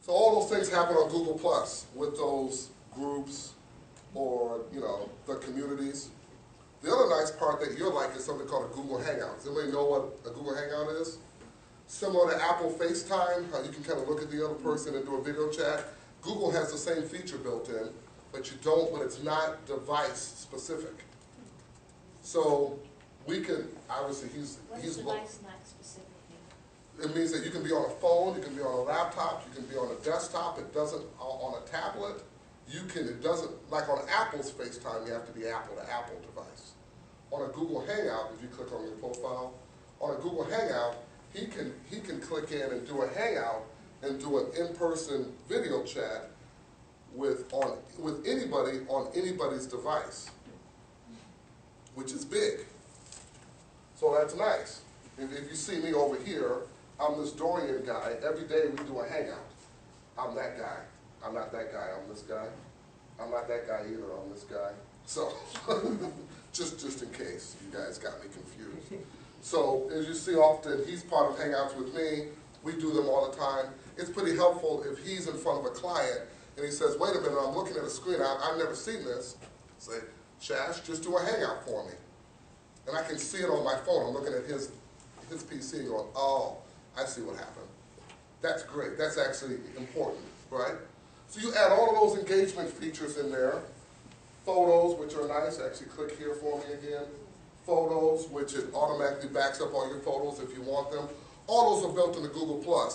So all those things happen on Google Plus with those groups or, you know, the communities. The other nice part that you're like is something called a Google Hangouts. Does anybody know what a Google Hangout is? Similar to Apple FaceTime, how you can kind of look at the other person and do a video chat. Google has the same feature built in, but it's not device specific. So we can, obviously What is device not specific? it means that you can be on a phone, you can be on a laptop, you can be on a desktop, it doesn't, on a tablet, it doesn't, like on Apple's FaceTime, you have to be Apple to Apple device. On a Google Hangout, if you click on your profile, on a Google Hangout, he can click in and do a Hangout and do an in-person video chat with anybody on anybody's device, which is big. So that's nice. If you see me over here, I'm this Dorian guy. Every day we do a Hangout. I'm that guy. I'm not that guy. I'm this guy. I'm not that guy either. I'm this guy. So just in case you guys got me confused. So as you see often, he's part of Hangouts with me. We do them all the time. It's pretty helpful if he's in front of a client and he says, wait a minute, I'm looking at a screen. I've never seen this. Say, Shash, just do a Hangout for me. And I can see it on my phone. I'm looking at his PC and going, oh, I see what happened. That's great. That's actually important, right? So you add all of those engagement features in there. Photos, which are nice. Actually, click here for me again. Photos, which it automatically backs up all your photos if you want them. All those are built into Google+.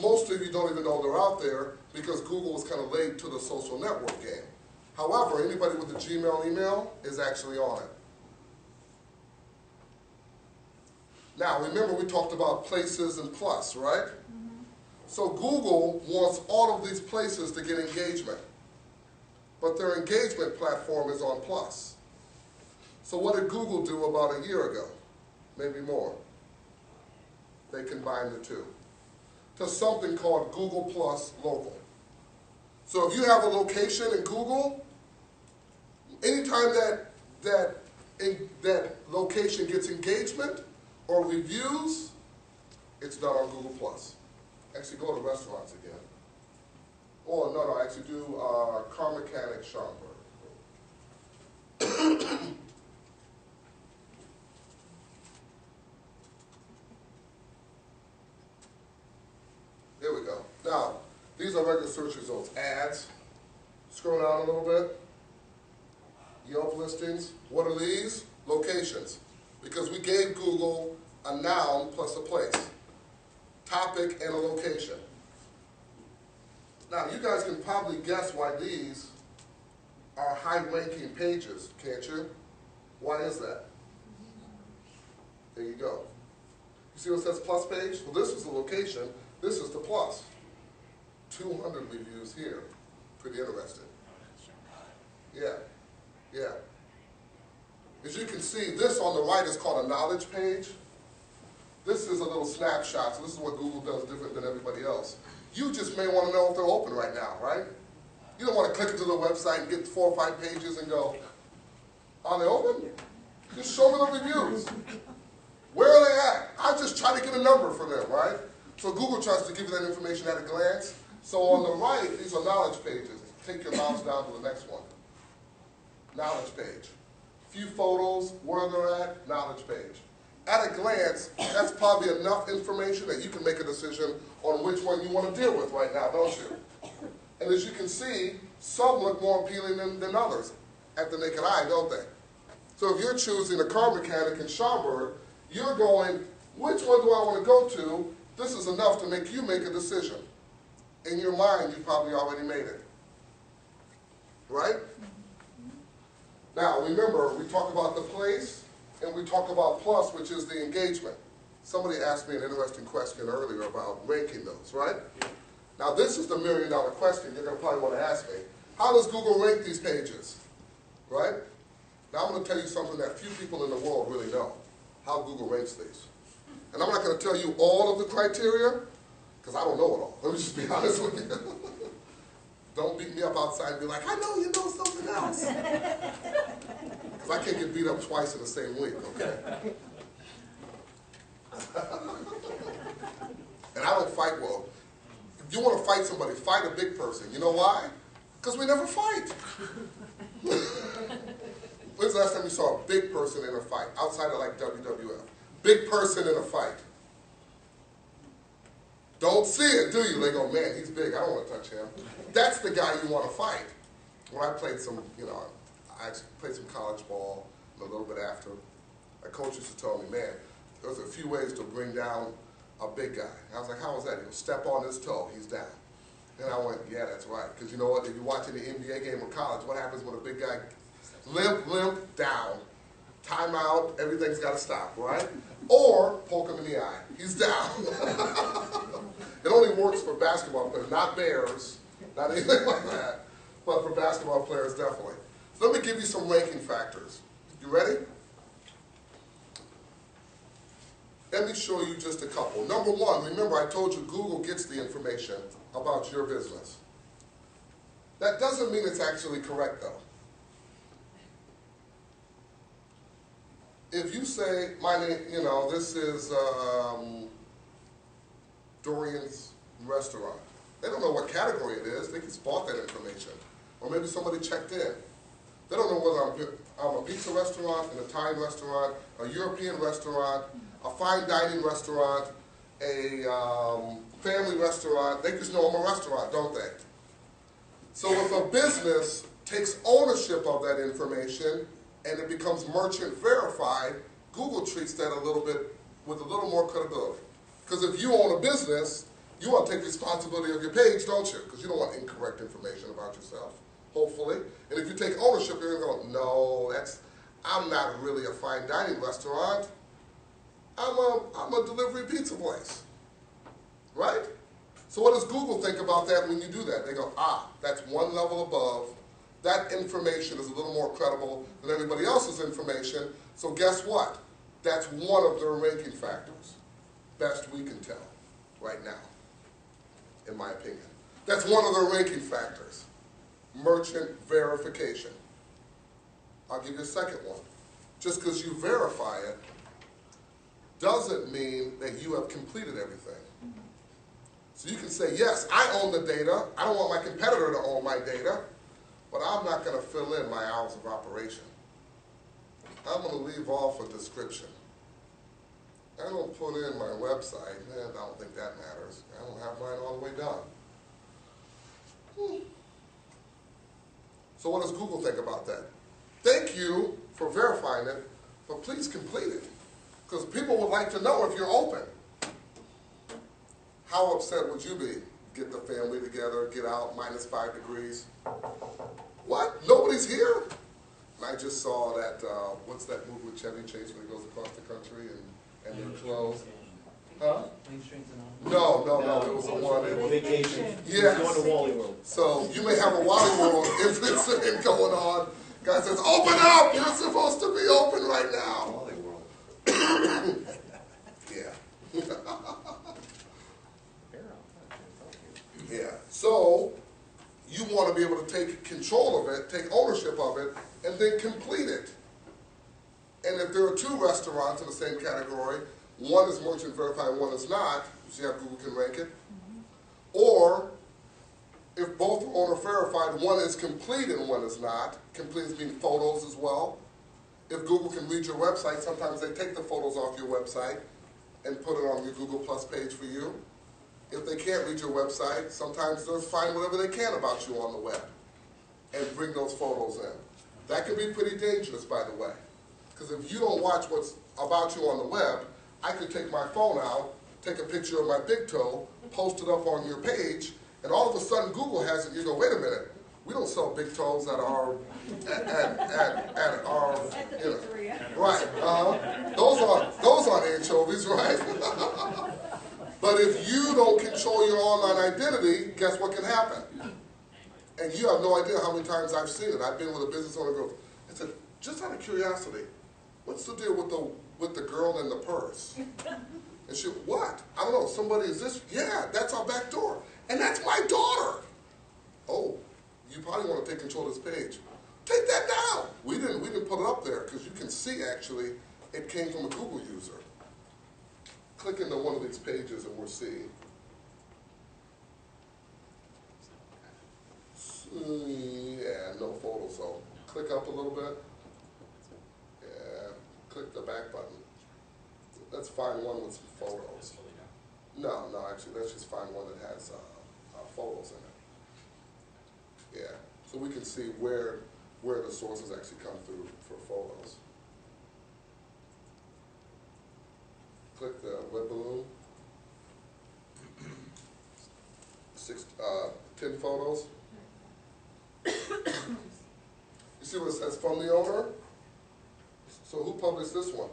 Most of you don't even know they're out there because Google is kind of late to the social network game. However, anybody with a Gmail email is actually on it. Now, remember we talked about places and plus, right? Mm-hmm. So Google wants all of these places to get engagement. But their engagement platform is on Plus. So what did Google do about a year ago? Maybe more. They combined the two to something called Google Plus Local. So if you have a location in Google, anytime that location gets engagement or reviews, it's done on Google Plus. Actually, go to restaurants again. Or no, actually do car mechanic Schaumburg. There we go. Now, these are regular search results. Ads. Scroll down a little bit. Yelp listings. What are these? Locations. Because we gave Google a noun plus a place. Topic and a location. Now, you guys can probably guess why these are high-ranking pages, can't you? Why is that? There you go. You see what it says plus page? Well, this is the location. This is the plus. 200 reviews here. Pretty interesting. Yeah. Yeah. As you can see, this on the right is called a knowledge page. This is a little snapshot, so this is what Google does different than everybody else. You just may want to know if they're open right now, right? You don't want to click into the website and get 4 or 5 pages and go, are they open? Just show me the reviews. Where are they at? I just try to get a number for them, right? So Google tries to give you that information at a glance. So on the right, these are knowledge pages. Take your mouse down to the next one. Knowledge page. Few photos, where they're at, knowledge page. At a glance, that's probably enough information that you can make a decision on which one you want to deal with right now, don't you? And as you can see, some look more appealing than others at the naked eye, don't they? So if you're choosing a car mechanic in Schaumburg, you're going, which one do I want to go to? This is enough to make you make a decision. In your mind, you probably already made it. Right? Now, remember, we talk about the place, and we talk about plus, which is the engagement. Somebody asked me an interesting question earlier about ranking those, right? Now, this is the $1 million question you're going to probably want to ask me. How does Google rank these pages, right? Now, I'm going to tell you something that few people in the world really know, how Google ranks these. And I'm not going to tell you all of the criteria, because I don't know it all. Let me just be honest with you. Don't beat me up outside and be like, I know you know something else. Because I can't get beat up twice in the same week, okay? And I don't fight well. You want to fight somebody, fight a big person. You know why? Because we never fight. When's the last time you saw a big person in a fight, outside of like WWF? Big person in a fight. Don't see it, do you? They go, man, he's big, I don't want to touch him. That's the guy you want to fight. When I played some, I played some college ball, and a little bit after, my coach used to tell me, man, there's a few ways to bring down a big guy. And I was like, how was that? He would step on his toe, he's down. And I went, yeah, that's right. Because you know what, if you're watching the NBA game or college, what happens when a big guy limp, down, timeout, everything's got to stop, right? Or poke him in the eye, he's down. It only works for basketball players, not bears, not anything like that, but for basketball players, definitely. So let me give you some ranking factors. You ready? Let me show you just a couple. Number one, remember I told you Google gets the information about your business. That doesn't mean it's actually correct, though. If you say, my name, this is Dorian's restaurant. They don't know what category it is. They just bought that information. Or maybe somebody checked in. They don't know whether I'm a pizza restaurant, an Italian restaurant, a European restaurant, a fine dining restaurant, a family restaurant. They just know I'm a restaurant, don't they? So if a business takes ownership of that information and it becomes merchant verified, Google treats that with a little more credibility. Because if you own a business, you want to take responsibility of your page, don't you? Because you don't want incorrect information about yourself, hopefully. And if you take ownership, you're going to go, no, I'm not really a fine dining restaurant. I'm a delivery pizza place, right? So what does Google think about that when you do that? They go, that's one level above. That information is a little more credible than everybody else's information. So guess what? That's one of their ranking factors. Best we can tell right now, in my opinion. That's one of their ranking factors. Merchant verification. I'll give you a second one. Just because you verify it doesn't mean that you have completed everything. So you can say, yes, I own the data. I don't want my competitor to own my data, but I'm not going to fill in my hours of operation. I'm going to leave off a description. I don't put in my website. I don't think that matters. I don't have mine all the way done. So what does Google think about that? Thank you for verifying it, but please complete it. Because people would like to know if you're open. How upset would you be? Get the family together, get out, -5 degrees. What? Nobody's here? And I just saw that, what's that movie with Chevy Chase when he goes across the country and they're closed? Huh? No, it was the one. Vacation. Yes. Going to Wally World. So you may have a Wally World incident going on. Guy says, open up! You're supposed to be open right now. Wally World. Yeah. Yeah. So you want to be able to take control of it, take ownership of it, and then complete it. And if there are two restaurants in the same category, one is merchant verified and one is not, you see how Google can rank it? Or if both are owner verified, one is complete and one is not. Complete means photos as well. If Google can read your website, sometimes they take the photos off your website and put it on your Google Plus page for you. If they can't read your website, sometimes they'll find whatever they can about you on the web and bring those photos in. That can be pretty dangerous, by the way. Because if you don't watch what's about you on the web, I could take my phone out, take a picture of my big toe, post it up on your page, and all of a sudden Google has it. You go, wait a minute, we don't sell big toes at our, right? Those aren't anchovies, right? But if you don't control your online identity, guess what can happen? And you have no idea how many times I've seen it. I've been with a business owner who goes, I said, just out of curiosity, what's the deal with the girl in the purse? And she, what? I don't know, somebody is this? Yeah, that's our back door. And that's my daughter. Oh, you probably want to take control of this page. Take that down. We didn't put it up there because you can see actually it came from a Google user. Click into one of these pages and we'll see. so click up a little bit. Yeah, click the back button. Let's find one with some photos. No, actually, let's just find one that has photos in it. Yeah, so we can see where the sources actually come through for photos. Click the web balloon. 10 photos. You see what it says from the owner? So who published this one?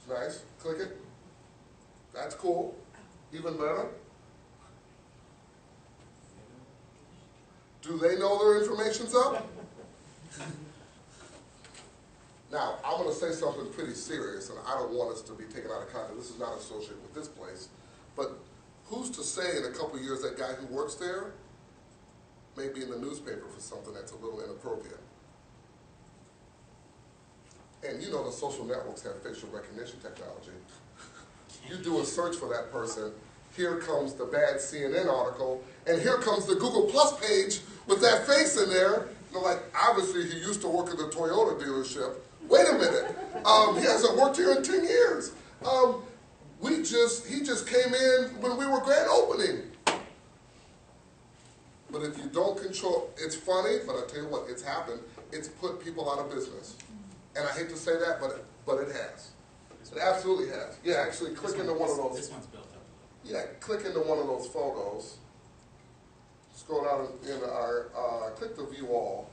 Nice. Click it. That's cool. Even better. Do they know their information's up? Now, I'm going to say something pretty serious, and I don't want us to be taken out of context. This is not associated with this place. But who's to say in a couple of years that guy who works there may be in the newspaper for something that's a little inappropriate? And you know the social networks have facial recognition technology. You do a search for that person, here comes the bad CNN article, and here comes the Google Plus page with that face in there. They're like, obviously he used to work at the Toyota dealership. Wait a minute, he hasn't worked here in 10 years. He just came in when we were grand opening. But if you don't control, it's funny, but I tell you what, it's happened. It's put people out of business. And I hate to say that, but it has. It absolutely has. Yeah, actually click into one of those. This one's built up. Yeah, click into one of those photos. Scroll down in our, click the view all.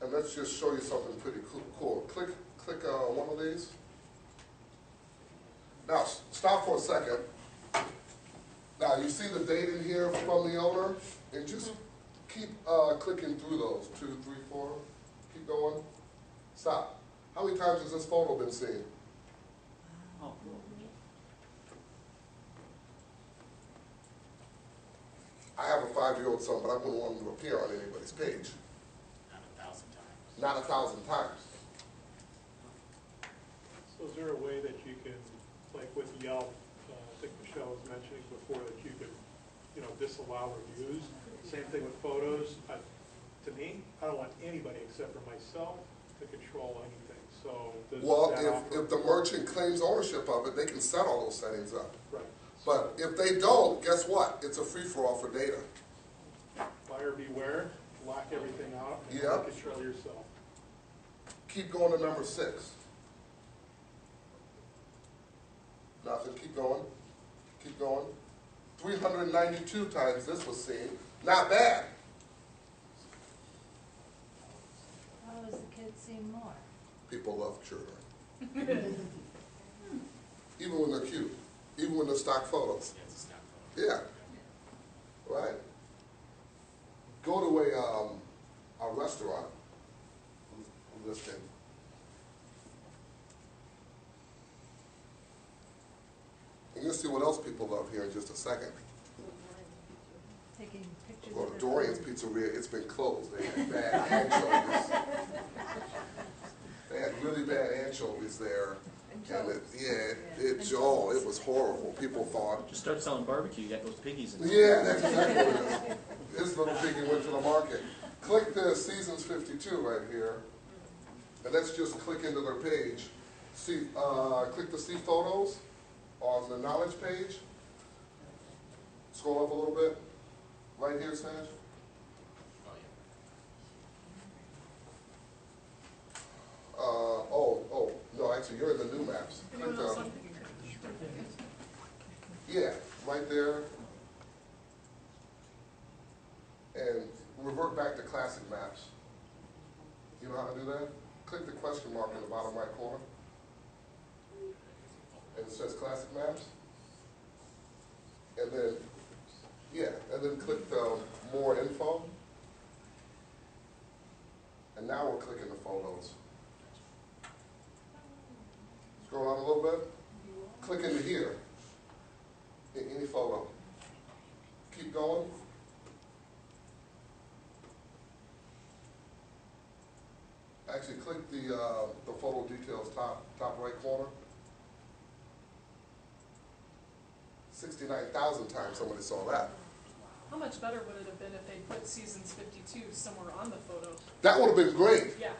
And let's just show you something pretty cool. Click one of these. Now, stop for a second. Now, you see the date in here from the owner? And just keep clicking through those. 2, 3, 4. Keep going. Stop. How many times has this photo been seen? Oh, cool. I have a 5-year-old son, but I wouldn't want him to appear on anybody's page. Not 1,000 times. Not 1,000 times. So is there a way that you can, like with Yelp, I think Michelle was mentioning before, that you could, disallow reviews? Same thing with photos. To me, I don't want anybody except for myself to control anything. So does Well, that offer? if the merchant claims ownership of it, they can set all those settings up. Right. But if they don't, guess what? It's a free-for-all for data. Buyer beware, lock everything out, and Yep. control yourself. Keep going to number 6. Nothing, keep going. Keep going. 392 times this was seen. Not bad. How has the kids seen more? People love children. Even when they're cute. Even when they're stock photos. Yeah, it's a snap photo. Yeah. Right? Go to a restaurant listing. And you'll see what else people love here in just a second. Taking pictures Go of to the Dorian's food. Pizzeria. It's been closed. They had bad anchovies. They had really bad anchovies there. And it was horrible. People thought, Just start selling barbecue, you got those piggies in there. yeah, that's exactly what it is. This little piggy went to the market. Click the Seasons 52 right here. And let's just click into their page. See, click the see photos on the knowledge page. Scroll up a little bit. Right here, Sash. Oh, No, actually, you're in the new maps. Click the, yeah, right there. And revert back to classic maps. You know how to do that? Click the question mark in the bottom right corner. And it says classic maps. And then, yeah, and then click the more info. And now we're clicking the photos. Scroll down a little bit. Click into here. In any photo. Keep going. Actually, click the photo details top right corner. 69,000 times somebody saw that. How much better would it have been if they put seasons 52 somewhere on the photo? That would have been great. Yeah.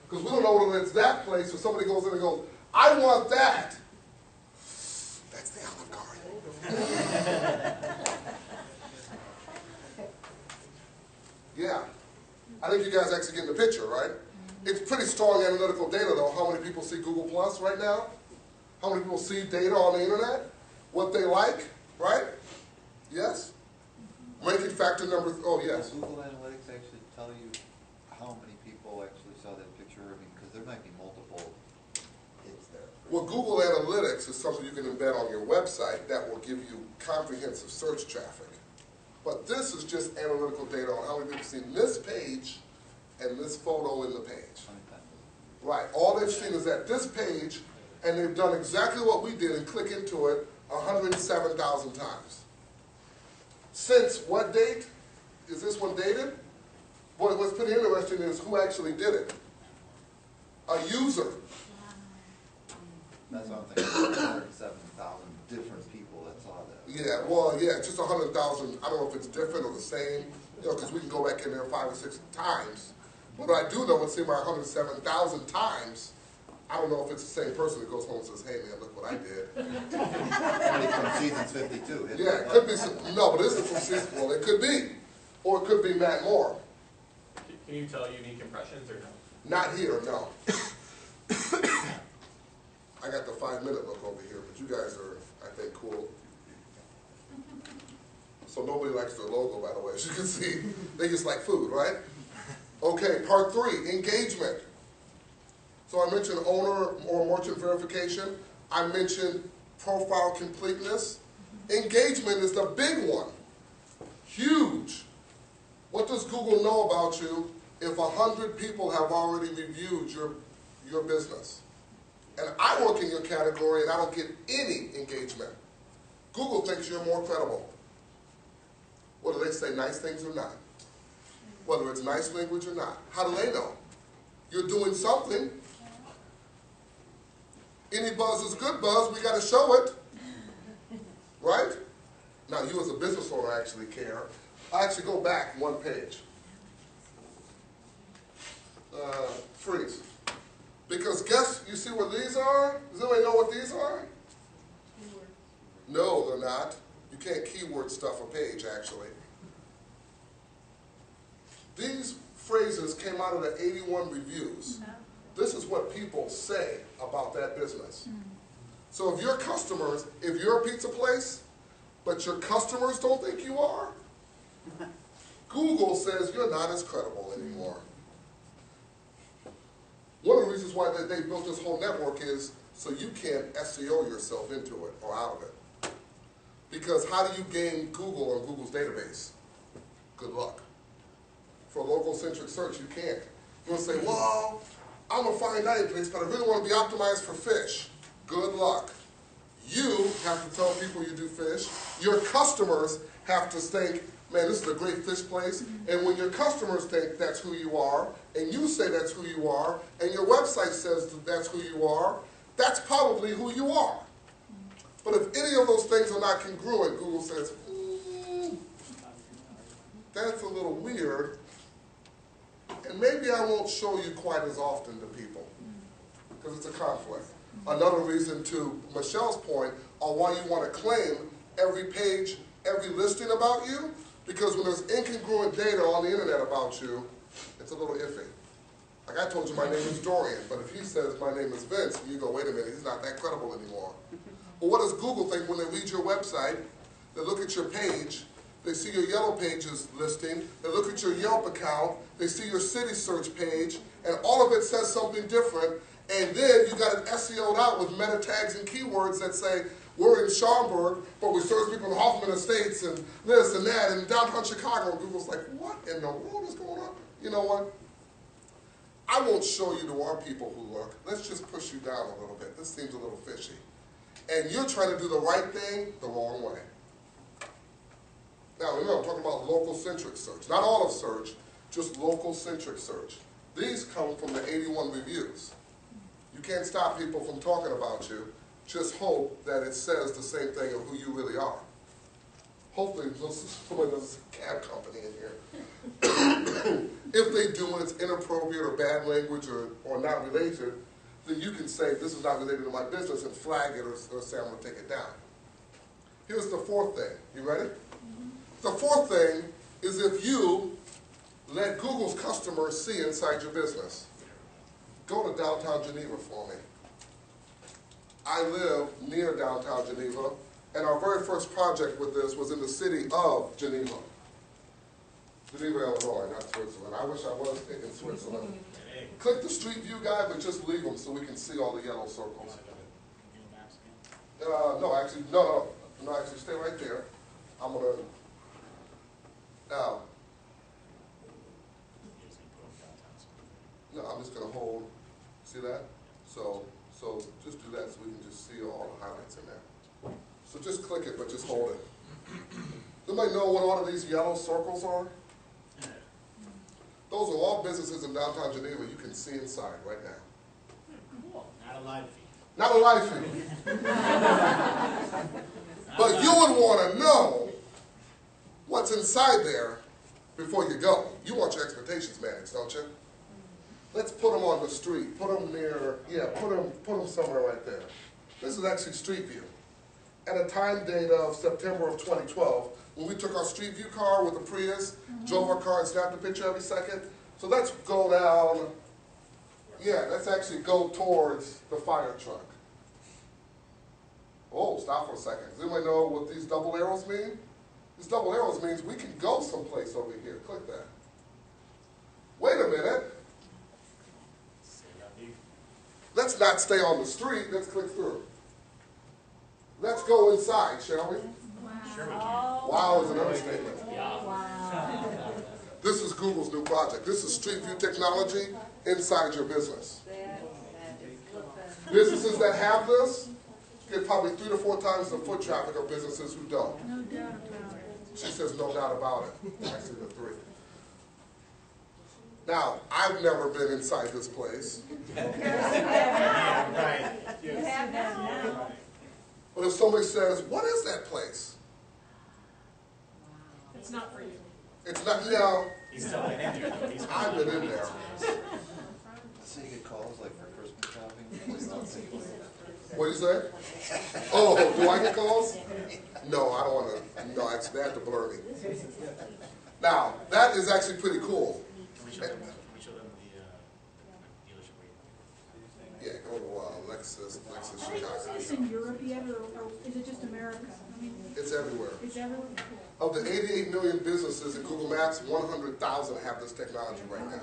Because we don't know whether it's that place or somebody goes in and goes, I want that. That's the Olive Garden. Yeah. I think you guys actually get the picture, right? It's pretty strong analytical data, though. How many people see Google Plus right now? How many people see data on the internet? What they like, right? Yes? Ranking factor number, oh yes. Does Google Analytics actually tell you how many people actually saw that picture? I mean, because there might be multiple hits there. Well, Google Analytics is something you can embed on your website that will give you comprehensive search traffic. But this is just analytical data on how many people seen this page and this photo in the page. Right, all they've seen is that this page, and they've done exactly what we did and click into it 107,000 times. Since what date? Is this one dated? Boy, what's pretty interesting is who actually did it. A user. That's what I'm thinking, 107,000 different people that saw that. Yeah, well, yeah, just 100,000. I don't know if it's different or the same, you know, because we can go back in there 5 or 6 times. But I do know it's seen by 107,000 times. I don't know if it's the same person that goes home and says, hey man, look what I did. Somebody from seasons 52. Isn't Yeah, it could be some, no, but this is from season, well, it could be. Or it could be Matt Moore. Can you tell unique impressions or no? Not here, no. I got the 5-minute look over here, but you guys are, I think, cool. So nobody likes their logo, by the way, as you can see. They just like food, right? Okay, part 3, engagement. So I mentioned owner or merchant verification. I mentioned profile completeness. Engagement is the big one. Huge. What does Google know about you if 100 people have already reviewed your business? And I work in your category and I don't get any engagement. Google thinks you're more credible. Whether they say nice things or not. Whether it's nice language or not. How do they know? You're doing something. Any buzz is good buzz, we got to show it. Right? Now you as a business owner actually care. I actually go back 1 page. Freeze. Because guess, you see what these are? Does anybody know what these are? Keyword. No, they're not. You can't keyword stuff a page, actually. These phrases came out of the 81 reviews. This is what people say about that business. So if your customers, if you're a pizza place, but your customers don't think you are, Google says you're not as credible anymore. One of the reasons why they built this whole network is so you can't SEO yourself into it or out of it. Because how do you gain Google on Google's database? Good luck. For local centric search, you can't. You'll say, well, I'm a fine dining place, but I really want to be optimized for fish. Good luck. You have to tell people you do fish. Your customers have to think, man, this is a great fish place. And when your customers think that's who you are, and you say that's who you are, and your website says that's who you are, that's probably who you are. But if any of those things are not congruent, Google says, that's a little weird, and maybe I won't show you quite as often to people, because it's a conflict. Another reason, to Michelle's point, on why you want to claim every page, every listing about you, because when there's incongruent data on the internet about you, it's a little iffy. Like I told you my name is Dorian, but if he says my name is Vince, and you go, wait a minute, he's not that credible anymore. Well, what does Google think when they read your website? They look at your page, they see your Yellow Pages listing, they look at your Yelp account, they see your city search page, and all of it says something different, and then you got it SEO'd out with meta tags and keywords that say, we're in Schaumburg, but we serve people in Hoffman Estates and this and that and downtown Chicago. And Google's like, what in the world is going on? You know what? I won't show you to our people who look. Let's just push you down a little bit. This seems a little fishy. And you're trying to do the right thing the wrong way. Now, remember, I'm talking about local-centric search. Not all of search, just local-centric search. These come from the 81 reviews. You can't stop people from talking about you. Just hope that it says the same thing of who you really are. hopefully somebody does a cab company in here. If they do and it's inappropriate or bad language or not related, then you can say this is not related to my business and flag it or say I'm going to take it down. Here's the fourth thing. You ready? The fourth thing is if you let Google's customers see inside your business. Go to downtown Geneva for me. I live near downtown Geneva, and our very first project with this was in the city of Geneva. Geneva, Illinois, not Switzerland. I wish I was in Switzerland. Click the Street View guide, but just leave them so we can see all the yellow circles. No, actually, no, actually, stay right there. I'm gonna, no, I'm just gonna hold, see that? So just do that so we can just see all the highlights in there. So just click it, but just hold it. Anybody know what all of these yellow circles are? Those are all businesses in downtown Geneva you can see inside right now. Cool. Not a live feed. Not a live feed. But you would want to know what's inside there before you go. You want your expectations managed, don't you? Let's put them on the street. Put them near, put them somewhere right there. This is actually Street View. At a time date of September of 2012, when we took our Street View car with the Prius, drove our car and snapped a picture every second. So let's go down, let's actually go towards the fire truck. Oh, stop for a second. Does anybody know what these double arrows mean? These double arrows means we can go someplace over here. Click that. Wait a minute. Let's not stay on the street. Let's click through. Let's go inside, shall we? Wow. Sure we can. Wow is an understatement. Yeah. Wow. This is Google's new project. This is Street View technology inside your business. That is flippin'. Businesses that have this get probably 3 to 4 times the foot traffic of businesses who don't. No doubt about it. She says no doubt about it. Actually, the 3. Now, I've never been inside this place. Yeah, right. You have that now. But if somebody says, what is that place? It's not for you. It's not, He's still been in there, though. He's I've been in there. So you get calls like for Christmas shopping? What do you say? Oh, do I get calls? No, I don't want to. No, actually, they have to blur me. Now, that is actually pretty cool. Can we show them the dealership where you Yeah, go to Lexus Are they using this Chicago. in Europe yet, or is it just America? I mean, It's everywhere. it's everywhere. Of the 88 million businesses in Google Maps, 100,000 have this technology right now.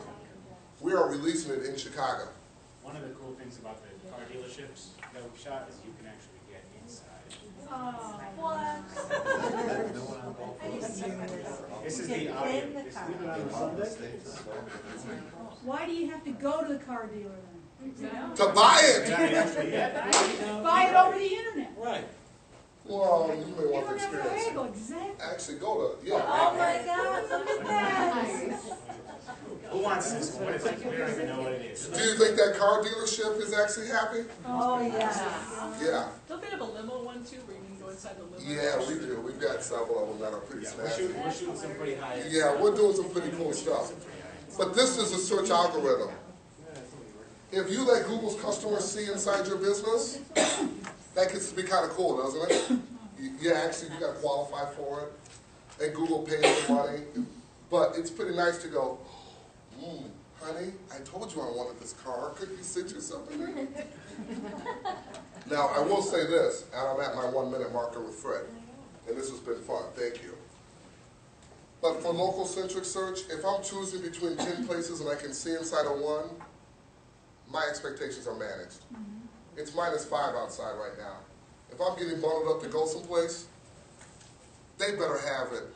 We are releasing it in Chicago. One of the cool things about the car dealerships that we shot is you can actually get inside. Oh, what? No one on golf course? This is the audio. This is the audio. Why do you have to go to the car dealer then? To buy You're it! not actually yet. Buy it over the internet. Right. Well, you may You want to don't have to experience it. haggle, exactly. Actually, go to, Oh my God, look at that. Who wants this one? What is it? We don't even know what it is. Do you think that car dealership is actually happy? Oh, yeah. Yeah. Don't they have a limo one too, where you can go inside the limo? Yeah, we do. We've got several of them that are pretty Yeah, snazzy. we're shooting some pretty high. Yeah, we're doing some pretty cool stuff. But this is a search algorithm. If you let Google's customers see inside your business, that gets to be kind of cool, doesn't it? Yeah, actually, you got to qualify for it, and Google pays the money. But it's pretty nice to go, honey, I told you I wanted this car. Couldn't you sit yourself in it? Now, I will say this, and I'm at my 1-minute marker with Fred, and this has been fun. Thank you. But for local centric search, if I'm choosing between 10 places and I can see inside of one, my expectations are managed. It's -5 outside right now. If I'm getting bundled up to go someplace, they better have it.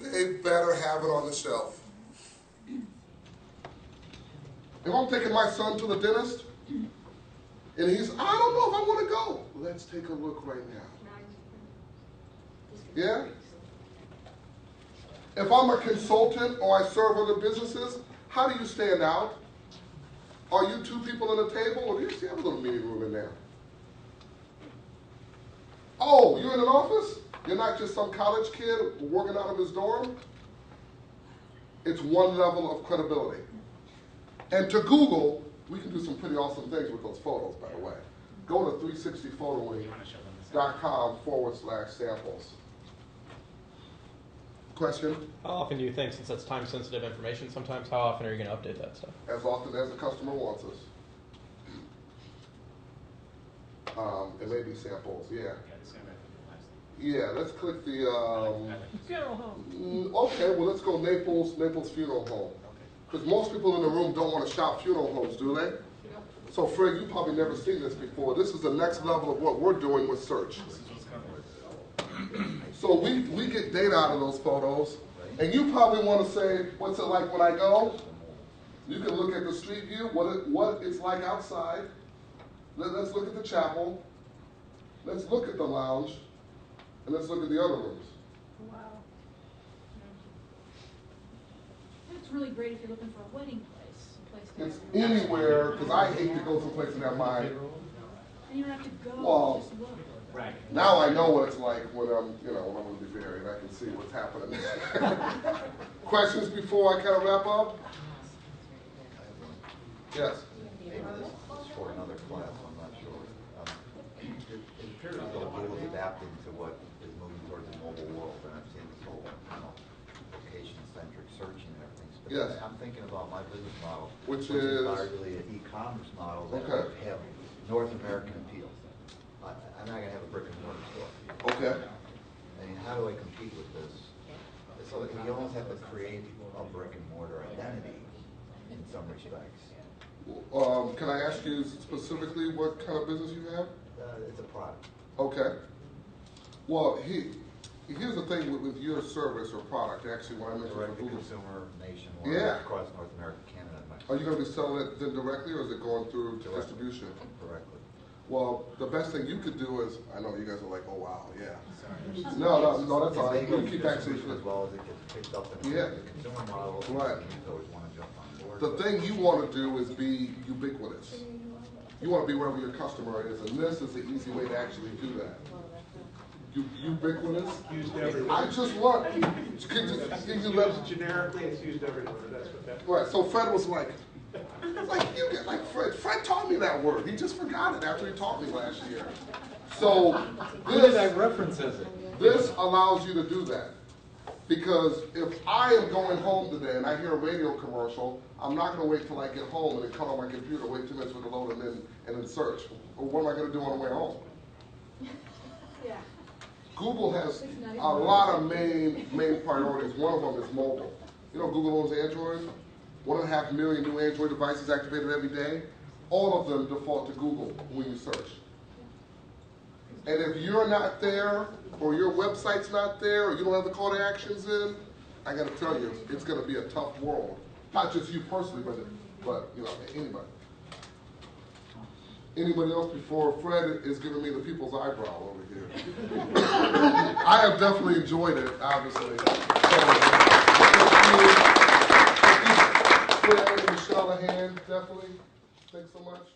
They better have it on the shelf. If I'm taking my son to the dentist, and he's, I don't know if I want to go. Let's take a look right now. Yeah? If I'm a consultant or I serve other businesses, how do you stand out? Are you 2 people at a table, or do you still have a little meeting room in there? Oh, you're in an office? You're not just some college kid working out of his dorm. It's one level of credibility. And to Google, we can do some pretty awesome things with those photos, by the way. Go to 360photoing.com/samples. Question? How often do you think, since that's time-sensitive information, sometimes how often are you going to update that stuff? As often as the customer wants us. It may be samples, yeah. Yeah, let's click the, Funeral home. okay, well, let's go Naples Funeral Home. Because most people in the room don't want to shop funeral homes, do they? So, Fred, you've probably never seen this before. This is the next level of what we're doing with search. So we get data out of those photos, and you probably want to say, what's it like when I go? You can look at the street view, what it's like outside. Let's look at the chapel. Let's look at the lounge. And let's look at the other rooms. Wow. It's really great if you're looking for a wedding place. A place to It's have your- anywhere, because I hate to go someplace and have mine. And you don't have to go, Well, just look. Right. Now I know what it's like when I'm going to be buried. I can see what's happening. Questions before I kind of wrap up? Yes. Maybe this is for another class, I'm not sure. It appears as though Google's adapting to what is moving towards the mobile world, and I've seen this whole, location-centric searching and everything. But Yes. I'm thinking about my business model, Which is is? largely an e-commerce model that Okay. would have North American appeal. I'm not going to have a brick and mortar store. Okay. I mean, how do I compete with this? So you almost have to create a brick and mortar identity in some respects. Can I ask you specifically what kind of business you have? It's a product. Okay. Well, here's the thing with your service or product. Actually, when I mentioned Direct to Google, consumer nationwide, Yeah. across North America, Canada, and Mexico. are you going to be selling it then directly, or is it going through Directly. distribution? Correctly. Well, the best thing you could do is, I know you guys are like, oh wow, yeah. No, that's all right. It's You able keep to actually. as well as it gets picked up in Yeah. the consumer model. Right. You always want to jump on board. The thing you want to do is be ubiquitous. You want to be wherever your customer is, and this is the easy way to actually do that. Ubiquitous. Used everywhere. I just want. Can you let? Used generically, it's used everywhere, that's what that. Right. So Fred was like you get like Fred. Fred taught me that word. He just forgot it after he taught me last year. So this allows you to do that. Because if I am going home today and I hear a radio commercial, I'm not going to wait till I get home and then cut on my computer, wait 2 minutes for it to load, and then search. Or what am I going to do on the way home? Yeah. Google has a lot of main priorities. One of them is mobile. You know Google owns Android? 1.5 million new Android devices activated every day. All of them default to Google when you search. And if you're not there, or your website's not there, or you don't have the call to actions in, I got to tell you, it's going to be a tough world. Not just you personally, but anybody. Anybody else before Fred is giving me the people's eyebrow over here? I have definitely enjoyed it, obviously. So, thank you, Fred and Michelle, a hand, definitely. Thanks so much.